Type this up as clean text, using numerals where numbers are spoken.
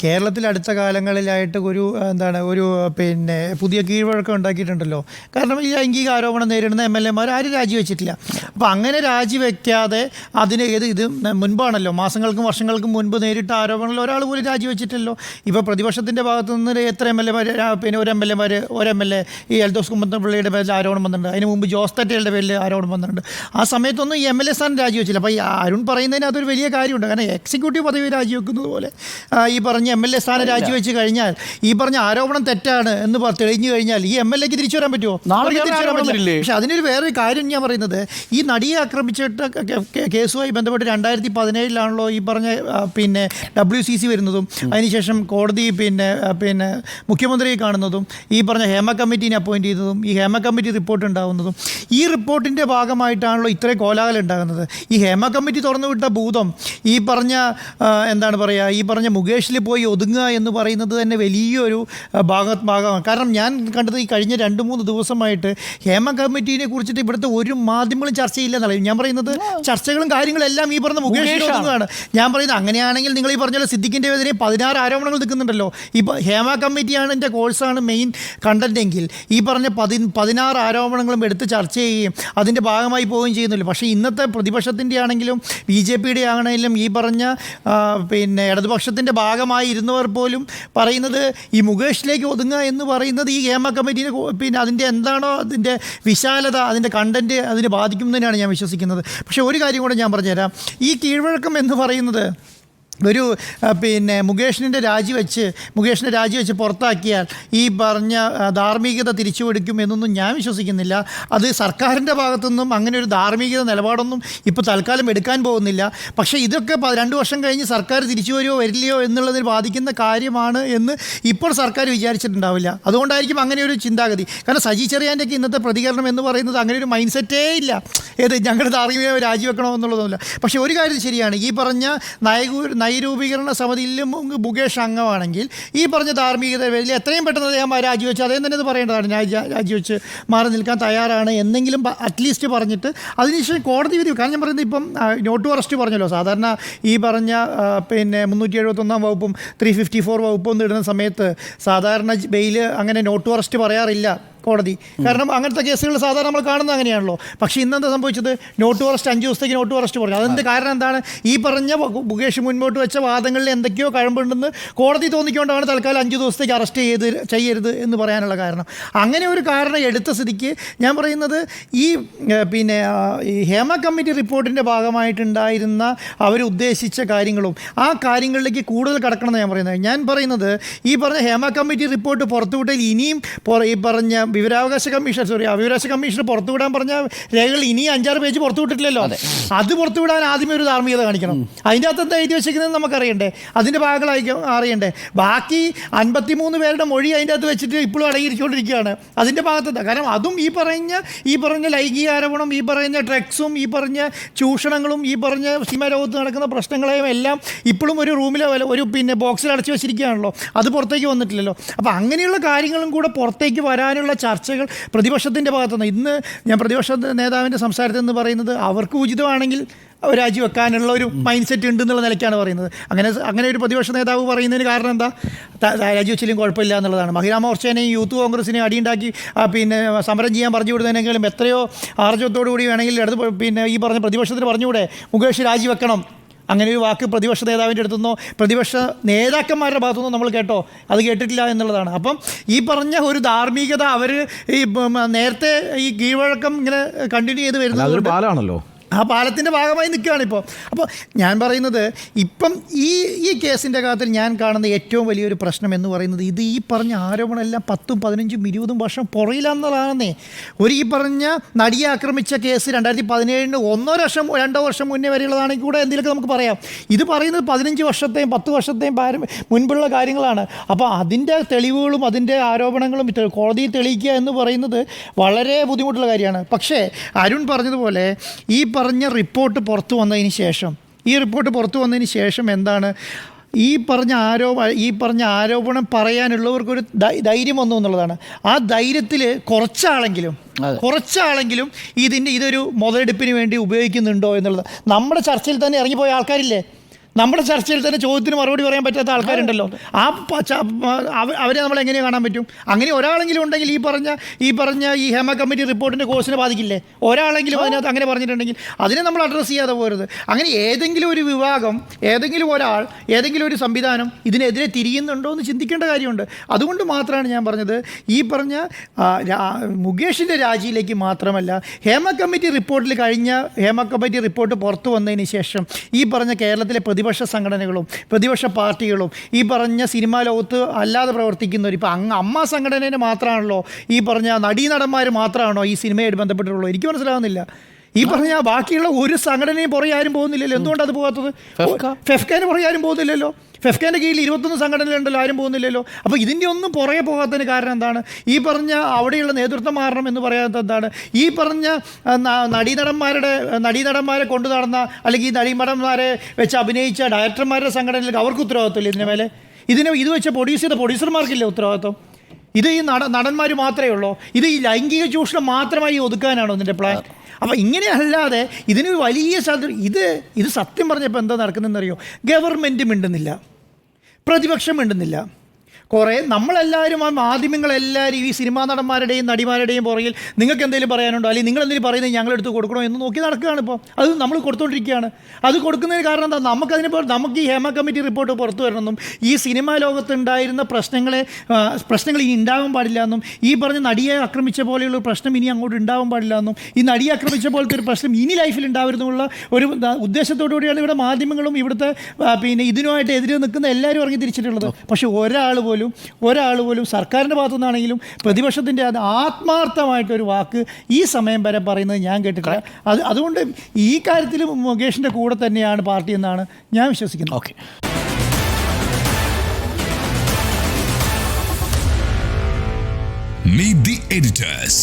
കേരളത്തിൽ അടുത്ത കാലങ്ങളിലായിട്ട് ഒരു പിന്നെ പുതിയ കീഴ്വഴക്കം ഉണ്ടാക്കിയിട്ടുണ്ടല്ലോ. കാരണം ഈ ലൈംഗിക ആരോപണം നേരിടുന്ന MLA-മാർ ആരും രാജിവെച്ചിട്ടില്ല. അപ്പോൾ അങ്ങനെ രാജിവെക്കാതെ ഇത് മുൻപാണല്ലോ, മാസങ്ങൾക്കും വർഷങ്ങൾക്കും മുൻപ് നേരിട്ട ആരോപണങ്ങളിൽ ഒരാൾ പോലും രാജിവെച്ചിട്ടില്ലല്ലോ. ഇപ്പോൾ പ്രതിപക്ഷത്തിൻ്റെ ഭാഗത്തു നിന്ന് എത്ര MLA-മാർ, പിന്നെ ഒരു MLA ഈ എൽദോസ് കുമ്മനപ്പള്ളിയുടെ പേരിൽ ആരോപണം വന്നിട്ടുണ്ട്. അതിന് മുമ്പ് ജോസ് തെറ്റയുടെ പേരിൽ ആരോപണം വന്നിട്ടുണ്ട്. ആ സമയത്തൊന്നും ഈ MLA സ്ഥാനം രാജിവെച്ചില്ല. അപ്പോൾ ഈ അരുൺ പറയുന്നതിന് അതൊരു വലിയ കാര്യമുണ്ട്. കാരണം എക്സിക്യൂട്ടീവ് പദവി രാജിവെക്കുന്നത് പോലെ ഈ പറഞ്ഞ MLA സ്ഥാനം രാജിവെച്ച് കഴിഞ്ഞാൽ ഈ പറഞ്ഞ ആരോപണം തെറ്റാണ് എന്ന് തെളിഞ്ഞു കഴിഞ്ഞാൽ ഈ MLA-ക്ക് തിരിച്ചു വരാൻ പറ്റുമോ? പക്ഷെ അതിനൊരു വേറൊരു കാര്യം ഞാൻ പറയുന്നത്, ഈ നടിയെ ആക്രമിച്ചിട്ട് കേസുമായി ബന്ധപ്പെട്ട് 2017 ഈ പറഞ്ഞ പിന്നെ WCC വരുന്നതും അതിനുശേഷം കോടതി പിന്നെ മുഖ്യമന്ത്രിയെ കാണുന്നതും ഈ പറഞ്ഞ ഹേമ കമ്മിറ്റീനെ അപ്പോയിൻറ്റ് ചെയ്തതും ഈ ഹേമ കമ്മിറ്റി റിപ്പോർട്ട് ഉണ്ടാകുന്നതും ഈ റിപ്പോർട്ടിൻ്റെ ഭാഗമായിട്ടാണല്ലോ ഇത്രയും കോലാഹലം ഉണ്ടാകുന്നത്. ഈ ഹേമ കമ്മിറ്റി തുറന്നുവിട്ട ഭൂതം ഈ പറഞ്ഞ ഈ പറഞ്ഞ മുകേഷിൽ പോയി ഒതുങ്ങുക എന്ന് പറയുന്നത് തന്നെ വലിയൊരു ഭാഗമാണ്. കാരണം ഞാൻ കണ്ടത് ഈ കഴിഞ്ഞ 2-3 ദിവസമായിട്ട് ഹേമ കമ്മിറ്റീനെ കുറിച്ചിട്ട് ഇവിടുത്തെ ഒരു മാധ്യമങ്ങളും ചർച്ചയില്ലെന്നല്ല ഞാൻ പറയുന്നത്. ചർച്ചകളും കാര്യങ്ങളും എല്ലാം ഈ പറഞ്ഞ മുകേഷിൽ ഒതുങ്ങുകയാണ്. ഞാൻ പറയുന്നത് അങ്ങനെയാണെങ്കിൽ നിങ്ങൾ ഈ പറഞ്ഞ സിദ്ദിഖിൻ്റെ എതിരെ 16 ആരോപണങ്ങൾ നിൽക്കുന്നുണ്ടല്ലോ. ഇപ്പോൾ ഹേമ കമ്മിറ്റിയാണ് എൻ്റെ കോഴ്സാണ് മെയിൻ കണ്ടൻറ്റെങ്കിൽ ഈ പറഞ്ഞ 16 ആരോപണങ്ങളും എടുത്ത് ചർച്ച ചെയ്യുകയും അതിൻ്റെ ഭാഗമായി പോവുകയും ചെയ്യുന്നില്ല. പക്ഷേ ഇന്നത്തെ പ്രതിപക്ഷത്തിൻ്റെ ആണെങ്കിലും BJP-യുടെ ആണെങ്കിലും ഈ പറഞ്ഞ പിന്നെ ഇടതുപക്ഷത്തിൻ്റെ ഭാഗമായി ഇരുന്നവർ പോലും പറയുന്നത് ഈ മുകേഷിലേക്ക് ഒതുങ്ങുക എന്ന് പറയുന്നത് ഈ ഹേമ കമ്മിറ്റീനെ പിന്നെ അതിൻ്റെ എന്താണോ അതിൻ്റെ വിശാലത, അതിൻ്റെ കണ്ടൻറ്റ് അതിനെ ബാധിക്കുമെന്നാണ് ഞാൻ വിശ്വസിക്കുന്നത്. പക്ഷേ ഒരു കാര്യം കൂടെ ഞാൻ പറഞ്ഞുതരാം. ഈ കീഴ്വഴക്കം എന്ന് പറയുന്നത് ഒരു പിന്നെ മുകേഷിനെ രാജിവെച്ച് പുറത്താക്കിയാൽ ഈ പറഞ്ഞ ധാർമ്മികത തിരിച്ചുപിടിക്കും എന്നൊന്നും ഞാൻ വിശ്വസിക്കുന്നില്ല. അത് സർക്കാരിൻ്റെ ഭാഗത്തുനിന്നും അങ്ങനെ ഒരു ധാർമ്മികത നിലപാടൊന്നും ഇപ്പോൾ തൽക്കാലം എടുക്കാൻ പോകുന്നില്ല. പക്ഷേ ഇതൊക്കെ 2 വർഷം കഴിഞ്ഞ് സർക്കാർ തിരിച്ചു വരുമോ വരില്ലയോ എന്നുള്ളതിൽ ബാധിക്കുന്ന കാര്യമാണ് എന്ന് ഇപ്പോൾ സർക്കാർ വിചാരിച്ചിട്ടുണ്ടാവില്ല. അതുകൊണ്ടായിരിക്കും അങ്ങനെ ഒരു ചിന്താഗതി. കാരണം സജി ചെറിയാൻ്റെയൊക്കെ ഇന്നത്തെ പ്രതികരണം എന്ന് പറയുന്നത് അങ്ങനെ ഒരു മൈൻഡ് സെറ്റേ ഇല്ല. ഞങ്ങളുടെ ധാർമ്മികത രാജിവെക്കണോ എന്നുള്ളതൊന്നുമില്ല. പക്ഷേ ഒരു കാര്യം ശരിയാണ്, ഈ പറഞ്ഞ നയരൂപീകരണ സമിതിയിലും മുകേഷ് അംഗമാണെങ്കിൽ ഈ പറഞ്ഞ ധാർമ്മികത വലിയ എത്രയും പെട്ടെന്ന് അദ്ദേഹം രാജിവെച്ച് അദ്ദേഹം തന്നെ ഇത് പറയേണ്ടതാണ്. ഞാൻ രാജിവെച്ച് മാറി നിൽക്കാൻ തയ്യാറാണ് എന്നെങ്കിലും അറ്റ്ലീസ്റ്റ് പറഞ്ഞിട്ട് അതിനുശേഷം കോടതി വിധി. കാരണം ഞാൻ പറയുന്നത് ഇപ്പം നോട്ട് അറസ്റ്റ് പറഞ്ഞല്ലോ. സാധാരണ ഈ പറഞ്ഞ പിന്നെ 371 വകുപ്പും 354 വകുപ്പും ഒന്നും ഇടുന്ന സമയത്ത് സാധാരണ ബെയിൽ അങ്ങനെ നോട്ട് അറസ്റ്റ് പറയാറില്ല കോടതി. കാരണം അങ്ങനത്തെ കേസുകൾ സാധാരണ നമ്മൾ കാണുന്നത് അങ്ങനെയാണല്ലോ. പക്ഷേ ഇന്നെന്താ സംഭവിച്ചത്? നോട്ട് അറസ്റ്റ് 5 ദിവസത്തേക്ക് നോട്ട് അറസ്റ്റ് പറഞ്ഞു. അതിൻ്റെ കാരണം എന്താണ്? ഈ പറഞ്ഞ മുകേഷ് മുൻപോട്ട് വെച്ച വാദങ്ങളിൽ എന്തൊക്കെയോ കഴമ്പുണ്ടെന്ന് കോടതി തോന്നിക്കൊണ്ടാണ് തൽക്കാലം 5 ദിവസത്തേക്ക് അറസ്റ്റ് ചെയ്യരുത് എന്ന് പറയാനുള്ള കാരണം. അങ്ങനെ ഒരു കാരണം എടുത്ത സ്ഥിതിക്ക് ഞാൻ പറയുന്നത് ഈ പിന്നെ ഈ ഹേമ കമ്മിറ്റി റിപ്പോർട്ടിൻ്റെ ഭാഗമായിട്ടുണ്ടായിരുന്ന അവരുദ്ദേശിച്ച കാര്യങ്ങളും ആ കാര്യങ്ങളിലേക്ക് കൂടുതൽ കടക്കണമെന്ന് ഞാൻ പറയുന്നത് ഈ പറഞ്ഞ ഹേമ കമ്മിറ്റി റിപ്പോർട്ട് പുറത്തുവിട്ടതിൽ ഇനിയും ഈ പറഞ്ഞ വിവരാവകാശ കമ്മീഷൻ പുറത്തുവിടാൻ പറഞ്ഞ രേഖകൾ ഇനി 5-6 പേജ് പുറത്തുവിട്ടിട്ടില്ലല്ലോ. അത് പുറത്തുവിടാൻ ആദ്യമേ ഒരു ധാർമ്മികത കാണിക്കണം. അതിൻ്റെ അകത്ത് എന്താ എഴുതി വെച്ചിരിക്കുന്നത് നമുക്കറിയണ്ടേ, അതിൻ്റെ ഭാഗങ്ങൾ അറിയണ്ടേ. ബാക്കി 53 പേരുടെ മൊഴി അതിൻ്റെ അകത്ത് വെച്ചിട്ട് ഇപ്പോഴും അടങ്ങിയിരിച്ചുകൊണ്ടിരിക്കുകയാണ്. അതിൻ്റെ ഭാഗത്തെന്താ? കാരണം അതും ഈ പറഞ്ഞ ലൈംഗിക ആരോപണം, ഈ പറഞ്ഞ ഡ്രഗ്സും, ഈ പറഞ്ഞ ചൂഷണങ്ങളും, ഈ പറഞ്ഞ സിനിമാലോകത്ത് നടക്കുന്ന പ്രശ്നങ്ങളെയും എല്ലാം ഇപ്പോഴും ഒരു റൂമിൽ ഒരു പിന്നെ ബോക്സിൽ അടച്ചു വെച്ചിരിക്കുകയാണല്ലോ. അത് പുറത്തേക്ക് വന്നിട്ടില്ലല്ലോ. അപ്പോൾ അങ്ങനെയുള്ള കാര്യങ്ങളും കൂടെ പുറത്തേക്ക് വരാനുള്ള ചർച്ചകൾ പ്രതിപക്ഷത്തിൻ്റെ ഭാഗത്തുനിന്ന് ഇന്ന് ഞാൻ പ്രതിപക്ഷ നേതാവിൻ്റെ സംസാരത്തിൽ നിന്ന് പറയുന്നത് അവർക്ക് ഉചിതമാണെങ്കിൽ രാജിവെക്കാനുള്ള ഒരു മൈൻഡ് സെറ്റ് ഉണ്ട് എന്നുള്ള നിലയ്ക്കാണ് പറയുന്നത്. അങ്ങനെ ഒരു പ്രതിപക്ഷ നേതാവ് പറയുന്നതിന് കാരണം എന്താ? രാജിവെച്ചിലും കുഴപ്പമില്ല എന്നുള്ളതാണ്. മഹിളാ മോർച്ചേനെയും യൂത്ത് കോൺഗ്രസിനെയും അടിയുണ്ടാക്കി പിന്നെ സമരം ചെയ്യാൻ പറഞ്ഞു വിടുന്നതിനെങ്കിലും എത്രയോ ആർജവത്തോടു കൂടി വേണമെങ്കിൽ പിന്നെ ഈ പറഞ്ഞ പ്രതിപക്ഷത്തിന് പറഞ്ഞുകൂടെ മുകേഷ് രാജിവെക്കണം. അങ്ങനെ ഒരു വാക്ക് പ്രതിപക്ഷ നേതാവിൻ്റെ അടുത്തുനിന്നോ പ്രതിപക്ഷ നേതാക്കന്മാരുടെ ഭാഗത്തുനിന്നോ നമ്മൾ കേട്ടോ? അത് കേട്ടിട്ടില്ല എന്നുള്ളതാണ്. അപ്പം ഈ പറഞ്ഞ ഒരു ധാർമ്മികത അവർ ഈ നേരത്തെ ഈ കീഴ്വഴക്കം ഇങ്ങനെ കണ്ടിന്യൂ ചെയ്ത് വരുന്നത് ഒരു പാലാണല്ലോ. ആ പാലത്തിൻ്റെ ഭാഗമായി നിൽക്കുകയാണിപ്പോൾ. അപ്പോൾ ഞാൻ പറയുന്നത് ഇപ്പം ഈ കേസിൻ്റെ കാര്യത്തിൽ ഞാൻ കാണുന്ന ഏറ്റവും വലിയൊരു പ്രശ്നം എന്ന് പറയുന്നത് ഈ പറഞ്ഞ ആരോപണമെല്ലാം 10, 15, 20 വർഷം പുറയിലാണെന്നുള്ളതാണെന്നേ. ഈ പറഞ്ഞ നടിയെ ആക്രമിച്ച കേസ് 2017 1 വർഷം മുന്നേ വരെയുള്ളതാണെങ്കിൽ കൂടെ എന്തെങ്കിലുമൊക്കെ നമുക്ക് പറയാം. ഇത് പറയുന്നത് 15 വർഷത്തെയും 10 വർഷത്തെയും മുൻപുള്ള കാര്യങ്ങളാണ്. അപ്പോൾ അതിൻ്റെ തെളിവുകളും അതിൻ്റെ ആരോപണങ്ങളും കോടതിയിൽ തെളിയിക്കുക എന്ന് പറയുന്നത് വളരെ ബുദ്ധിമുട്ടുള്ള കാര്യമാണ്. പക്ഷേ അരുൺ പറഞ്ഞതുപോലെ ഈ പറഞ്ഞ റിപ്പോർട്ട് പുറത്തു വന്നതിന് ശേഷം എന്താണ് ഈ പറഞ്ഞ ആരോപണം പറയാനുള്ളവർക്കൊരു ധൈര്യം വന്നു എന്നുള്ളതാണ്. ആ ധൈര്യത്തിൽ കുറച്ചാളെങ്കിലും ഇതൊരു മുതലെടുപ്പിന് വേണ്ടി ഉപയോഗിക്കുന്നുണ്ടോ എന്നുള്ളത്. നമ്മുടെ ചർച്ചയിൽ തന്നെ ഇറങ്ങിപ്പോയ ആൾക്കാരില്ലേ, നമ്മുടെ ചർച്ചയിൽ തന്നെ ചോദ്യത്തിന് മറുപടി പറയാൻ പറ്റാത്ത ആൾക്കാരുണ്ടല്ലോ. അവരെ നമ്മൾ എങ്ങനെ കാണാൻ പറ്റും? അങ്ങനെ ഒരാളെങ്കിലും ഉണ്ടെങ്കിൽ ഈ പറഞ്ഞ ഈ ഹേമ കമ്മിറ്റി റിപ്പോർട്ടിൻ്റെ കോഴ്സിനെ ബാധിക്കില്ലേ? ഒരാളെങ്കിലും അതിനകത്ത് അങ്ങനെ പറഞ്ഞിട്ടുണ്ടെങ്കിൽ അതിനെ നമ്മൾ അഡ്രസ്സ് ചെയ്യാതെ പോരുത്. അങ്ങനെ ഏതെങ്കിലും ഒരു വിഭാഗം, ഏതെങ്കിലും ഒരാൾ, ഏതെങ്കിലും ഒരു സംവിധാനം ഇതിനെതിരെ തിരിയുന്നുണ്ടോ എന്ന് ചിന്തിക്കേണ്ട കാര്യമുണ്ട്. അതുകൊണ്ട് മാത്രമാണ് ഞാൻ പറഞ്ഞത്, ഈ പറഞ്ഞ മുകേഷിൻ്റെ രാജിയിലേക്ക് മാത്രമല്ല, ഹേമ കമ്മിറ്റി റിപ്പോർട്ട് പുറത്തു വന്നതിന് ശേഷം ഈ പറഞ്ഞ കേരളത്തിലെ പ്രതിപക്ഷ സംഘടനകളും പ്രതിപക്ഷ പാർട്ടികളും ഈ പറഞ്ഞ സിനിമാ ലോകത്ത് അല്ലാതെ പ്രവർത്തിക്കുന്നവർ, ഇപ്പം അമ്മ സംഘടനേനെ മാത്രമാണല്ലോ ഈ പറഞ്ഞ നടീനടന്മാർ മാത്രമാണോ ഈ സിനിമയായിട്ട് ബന്ധപ്പെട്ടിട്ടുള്ളൂ? എനിക്ക് മനസ്സിലാവുന്നില്ല. ഈ പറഞ്ഞ ബാക്കിയുള്ള ഒരു സംഘടനയും പുറകെ ആരും പോകുന്നില്ലല്ലോ. എന്തുകൊണ്ടത് പോകാത്തത്? ഫെഫ്കാന് പുറകെ ആരും പോകുന്നില്ലല്ലോ. ഫെഫ്കാൻ്റെ കീഴിൽ 21 സംഘടനകളുണ്ടല്ലോ, ആരും പോകുന്നില്ലല്ലോ. അപ്പോൾ ഇതിൻ്റെ ഒന്നും പുറകെ പോകാത്തതിന് കാരണം എന്താണ്? ഈ പറഞ്ഞ അവിടെയുള്ള നേതൃത്വം മാറണം എന്ന് പറയാത്തത് എന്താണ്? ഈ പറഞ്ഞ നടീനടന്മാരെ കൊണ്ടു നടന്ന, അല്ലെങ്കിൽ ഈ നടീനടന്മാരെ വെച്ച് അഭിനയിച്ച ഡയറക്ടർമാരുടെ സംഘടനയിലേക്ക് അവർക്ക് ഉത്തരവാദിത്വമില്ല ഇതിന് മേലെ? ഇത് വെച്ച് പ്രൊഡ്യൂസ് ചെയ്ത പ്രൊഡ്യൂസർമാർക്കില്ലേ ഉത്തരവാദിത്വം? ഇത് ഈ നടന്മാർ മാത്രമേ ഉള്ളൂ? ഇത് ഈ ലൈംഗിക ചൂഷണം മാത്രമായി ഒതുക്കാനാണോ ഇതിൻ്റെ പ്ലാൻ? അപ്പോൾ ഇങ്ങനെയല്ലാതെ ഇതിന് വലിയ ഇത് സത്യം പറഞ്ഞപ്പോൾ എന്താ നടക്കുന്നതെന്നറിയോ? ഗവൺമെൻറ് മിണ്ടുന്നില്ല, പ്രതിപക്ഷം മിണ്ടുന്നില്ല. കുറേ നമ്മളെല്ലാവരും, ആ മാധ്യമങ്ങളെല്ലാവരും ഈ സിനിമാ നടന്മാരുടെയും നടിമാരുടെയും പുറകിൽ നിങ്ങൾക്ക് എന്തെങ്കിലും പറയാനുണ്ടോ, അല്ലെങ്കിൽ നിങ്ങൾ എന്തെങ്കിലും പറയുന്നത് ഞങ്ങളെടുത്ത് കൊടുക്കണോ എന്ന് നോക്കി നടക്കുകയാണ്. ഇപ്പോൾ അത് നമ്മൾ കൊടുത്തുകൊണ്ടിരിക്കുകയാണ്. അത് കൊടുക്കുന്നതിന് കാരണം എന്താ? നമുക്ക് ഈ ഹേമ കമ്മിറ്റി റിപ്പോർട്ട് പുറത്തു വരണമെന്നും ഈ സിനിമാ ലോകത്തുണ്ടായിരുന്ന പ്രശ്നങ്ങൾ ഇനി ഉണ്ടാവാൻ പാടില്ല എന്നും, ഈ പറഞ്ഞ നടിയെ ആക്രമിച്ച പോലെയുള്ള പ്രശ്നം ഇനി അങ്ങോട്ട് ഉണ്ടാവാൻ പാടില്ല എന്നും, ഈ നടിയെ ആക്രമിച്ച പോലത്തെ ഒരു പ്രശ്നം ഇനി ലൈഫിൽ ഉണ്ടാവരുന്നുള്ള ഒരു ഉദ്ദേശത്തോടു കൂടിയാണ് ഇവിടെ മാധ്യമങ്ങളും ഇവിടുത്തെ ഇതിനുമായിട്ട് എതിരെ നിൽക്കുന്ന എല്ലാവരും ഇറങ്ങി തിരിച്ചിട്ടുള്ളത്. പക്ഷേ ഒരാൾ പോലും സർക്കാരിൻ്റെ ഭാഗത്തു നിന്നാണെങ്കിലും പ്രതിപക്ഷത്തിൻ്റെ അത് ആത്മാർത്ഥമായിട്ടൊരു വാക്ക് ഈ സമയം വരെ പറയുന്നത് ഞാൻ കേട്ടിട്ടില്ല. അതുകൊണ്ട് ഈ കാര്യത്തിൽ മുകേഷിൻ്റെ കൂടെ തന്നെയാണ് പാർട്ടി എന്നാണ് ഞാൻ വിശ്വസിക്കുന്നത്. Okay, Meet the editors.